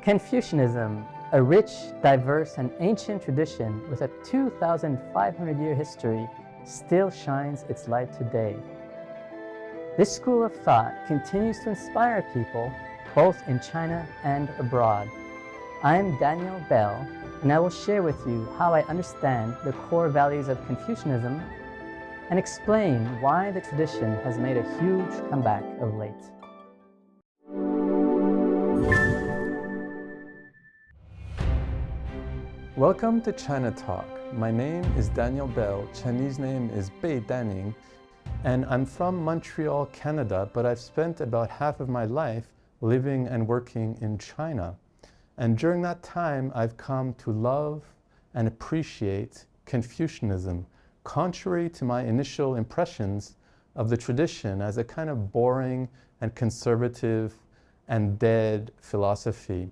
Confucianism, a rich, diverse, and ancient tradition with a 2,500-year history, still shines its light today. This school of thought continues to inspire people both in China and abroad. I'm Daniel Bell, and I will share with you how I understand the core values of Confucianism and explain why the tradition has made a huge comeback of late. Welcome to China Talk. My name is Daniel Bell. Chinese name is Bei Danning, and I'm from Montreal, Canada, but I've spent about half of my life living and working in China. And during that time, I've come to love and appreciate Confucianism, contrary to my initial impressions of the tradition as a kind of boring and conservative and dead philosophy.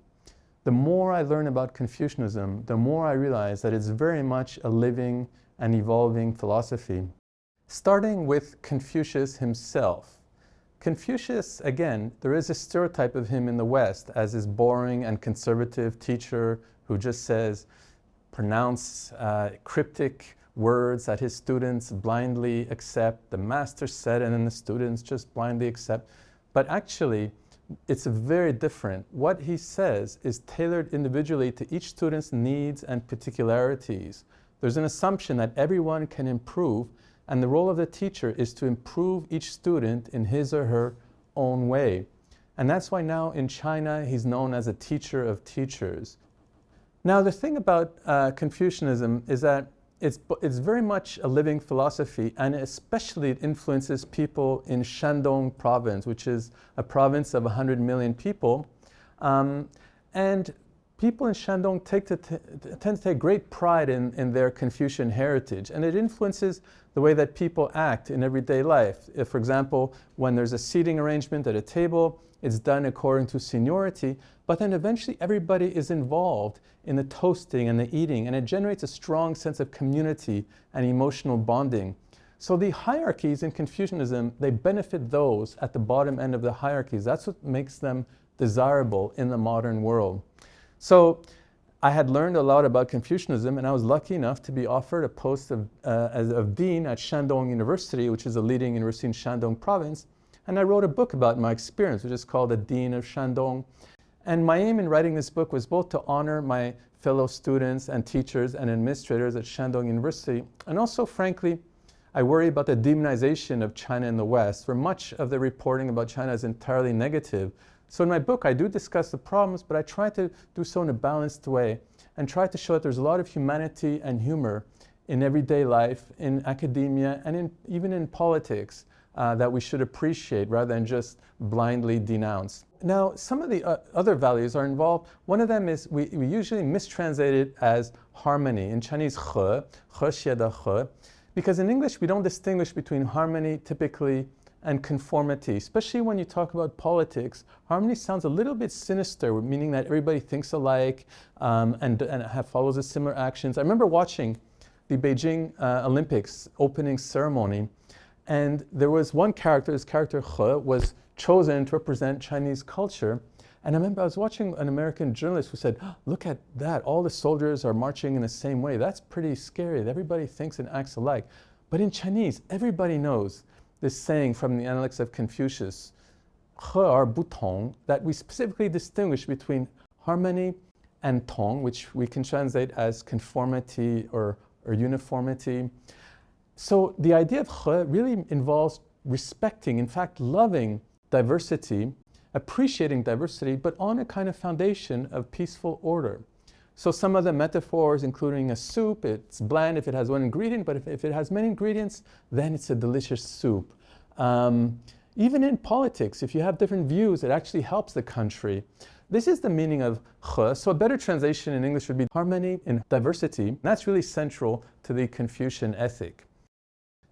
The more I learn about Confucianism, the more I realize that it's very much a living and evolving philosophy. Starting with Confucius himself. Confucius, again, there is a stereotype of him in the West as this boring and conservative teacher who just says, pronounce cryptic words that his students blindly accept. The master said, and then the students just blindly accept. But actually, it's very different. What he says is tailored individually to each student's needs and particularities. There's an assumption that everyone can improve, and the role of the teacher is to improve each student in his or her own way. And that's why now in China, he's known as a teacher of teachers. Now, the thing about Confucianism is that it's very much a living philosophy, and especially it influences people in Shandong province, which is a province of 100 million people. And people in Shandong tend to take great pride in their Confucian heritage, and it influences the way that people act in everyday life. If, for example, when there's a seating arrangement at a table, it's done according to seniority, but then eventually everybody is involved in the toasting and the eating, and it generates a strong sense of community and emotional bonding. So the hierarchies in Confucianism, they benefit those at the bottom end of the hierarchies. That's what makes them desirable in the modern world. So I had learned a lot about Confucianism, and I was lucky enough to be offered a post of dean at Shandong University, which is a leading university in Shandong province. And I wrote a book about my experience, which is called The Dean of Shandong. And my aim in writing this book was both to honor my fellow students and teachers and administrators at Shandong University, and also, frankly, I worry about the demonization of China in the West, where much of the reporting about China is entirely negative. So in my book, I do discuss the problems, but I try to do so in a balanced way and try to show that there's a lot of humanity and humor in everyday life, in academia, and even in politics that we should appreciate rather than just blindly denounce. Now, some of the other values are involved. One of them is we usually mistranslate it as harmony. In Chinese, he xie de he, because in English we don't distinguish between harmony typically and conformity, especially when you talk about politics. Harmony sounds a little bit sinister, meaning that everybody thinks alike and follows a similar actions. I remember watching the Beijing Olympics opening ceremony, and there was one character, his character He, was chosen to represent Chinese culture. And I remember I was watching an American journalist who said, look at that, all the soldiers are marching in the same way. That's pretty scary. Everybody thinks and acts alike. But in Chinese, everybody knows this saying from the Analects of Confucius, He er bu tong, that we specifically distinguish between harmony and tong, which we can translate as conformity or uniformity. So the idea of He really involves respecting, in fact, loving diversity, appreciating diversity, but on a kind of foundation of peaceful order. So some of the metaphors, including a soup, it's bland if it has one ingredient, but if it has many ingredients, then it's a delicious soup. Even in politics, if you have different views, it actually helps the country. This is the meaning of He. So a better translation in English would be harmony in diversity. That's really central to the Confucian ethic.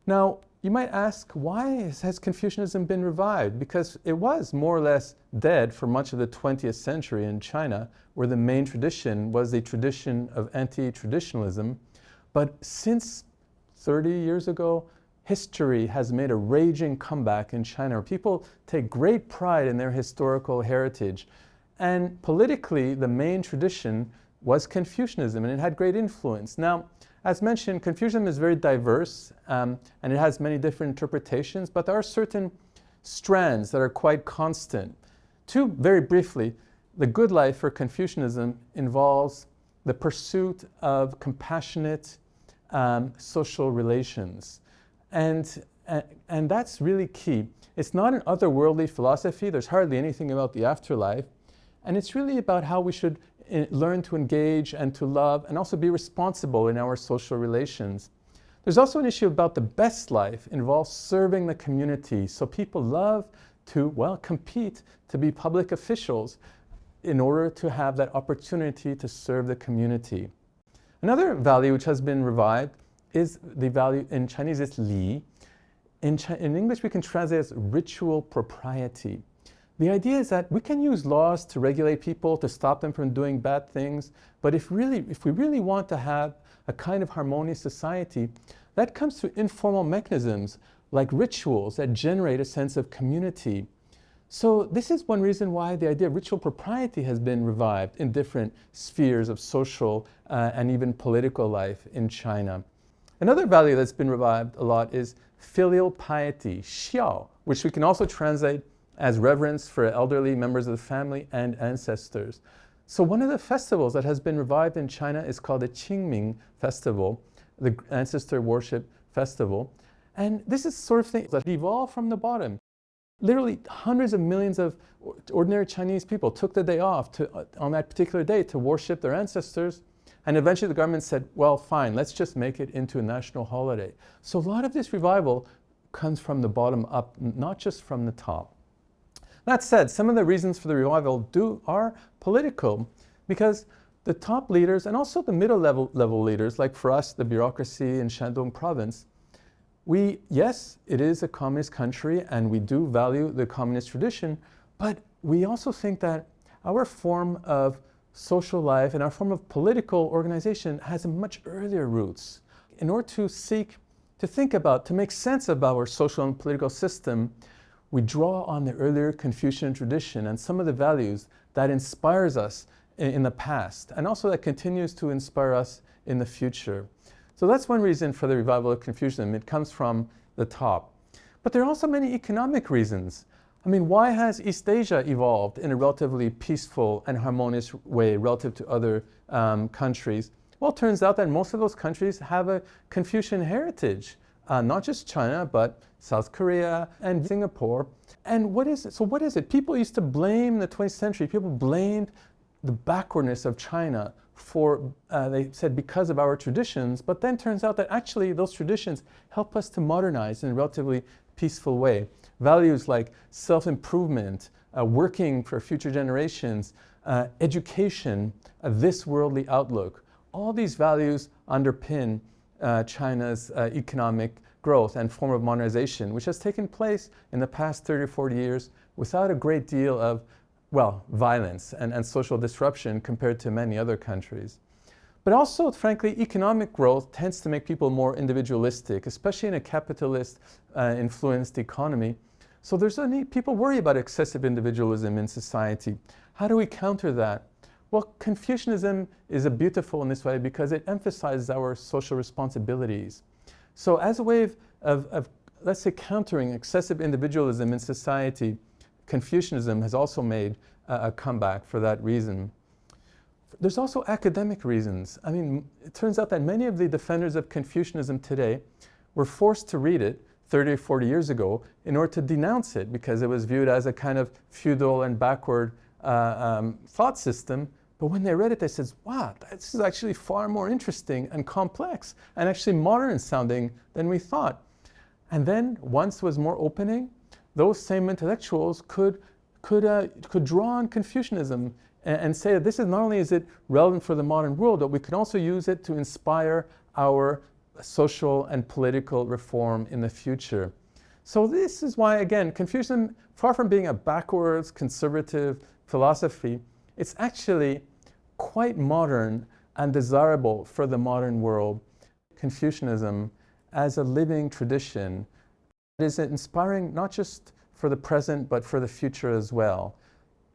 Now, you might ask, why has Confucianism been revived? Because it was more or less dead for much of the 20th century in China, where the main tradition was the tradition of anti-traditionalism. But since 30 years ago, history has made a raging comeback in China, where people take great pride in their historical heritage. And politically, the main tradition was Confucianism, and it had great influence. Now, as mentioned, Confucianism is very diverse, and it has many different interpretations, but there are certain strands that are quite constant. Two, very briefly, the good life for Confucianism involves the pursuit of compassionate social relations. And that's really key. It's not an otherworldly philosophy. There's hardly anything about the afterlife. And it's really about how we should learn to engage and to love and also be responsible in our social relations. There's also an issue about the best life involves serving the community. So people love to, well, compete to be public officials in order to have that opportunity to serve the community. Another value which has been revived is the value, in Chinese it's li. In English we can translate as ritual propriety. The idea is that we can use laws to regulate people, to stop them from doing bad things, but if we really want to have a kind of harmonious society, that comes through informal mechanisms like rituals that generate a sense of community. So this is one reason why the idea of ritual propriety has been revived in different spheres of social and even political life in China. Another value that's been revived a lot is filial piety, xiao, which we can also translate as reverence for elderly members of the family and ancestors. So one of the festivals that has been revived in China is called the Qingming Festival, the ancestor worship festival. And this is sort of thing that evolved from the bottom. Literally hundreds of millions of ordinary Chinese people took the day off on that particular day to worship their ancestors. And eventually the government said, well, fine, let's just make it into a national holiday. So a lot of this revival comes from the bottom up, not just from the top. That said, some of the reasons for the revival are political, because the top leaders and also the middle level leaders, like for us, the bureaucracy in Shandong province, yes, it is a communist country and we do value the communist tradition, but we also think that our form of social life and our form of political organization has a much earlier roots. In order to to make sense of our social and political system, we draw on the earlier Confucian tradition and some of the values that inspires us in the past, and also that continues to inspire us in the future. So that's one reason for the revival of Confucianism. It comes from the top. But there are also many economic reasons. I mean, why has East Asia evolved in a relatively peaceful and harmonious way relative to other countries? Well, it turns out that most of those countries have a Confucian heritage. Not just China, but South Korea and Singapore. And what is it? So what is it? People used to blame the 20th century, people blamed the backwardness of China for, they said, because of our traditions, but then turns out that actually those traditions help us to modernize in a relatively peaceful way. Values like self-improvement, working for future generations, education, this worldly outlook, all these values underpin China's economic growth and form of modernization, which has taken place in the past 30 or 40 years without a great deal of, well, violence and social disruption compared to many other countries. But also, frankly, economic growth tends to make people more individualistic, especially in a capitalist influenced economy. So there's a need, people worry about excessive individualism in society. How do we counter that? Well, Confucianism is beautiful in this way because it emphasizes our social responsibilities. So as a way of let's say, countering excessive individualism in society, Confucianism has also made a comeback for that reason. There's also academic reasons. I mean, it turns out that many of the defenders of Confucianism today were forced to read it 30 or 40 years ago in order to denounce it because it was viewed as a kind of feudal and backward thought system. But when they read it, they said, wow, this is actually far more interesting and complex and actually modern sounding than we thought. And then once there was more opening, those same intellectuals could draw on Confucianism and say that this is not only is it relevant for the modern world, but we can also use it to inspire our social and political reform in the future. So this is why, again, Confucianism, far from being a backwards conservative philosophy, it's actually quite modern and desirable for the modern world. Confucianism as a living tradition is inspiring not just for the present but for the future as well.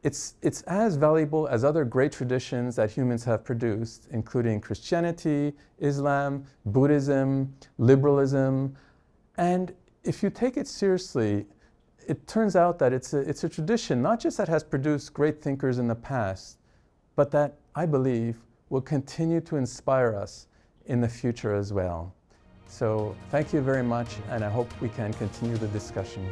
it's as valuable as other great traditions that humans have produced, including Christianity, Islam, Buddhism, liberalism. And if you take it seriously, it turns out that it's a tradition, not just that has produced great thinkers in the past, but that I believe will continue to inspire us in the future as well. So thank you very much, and I hope we can continue the discussion.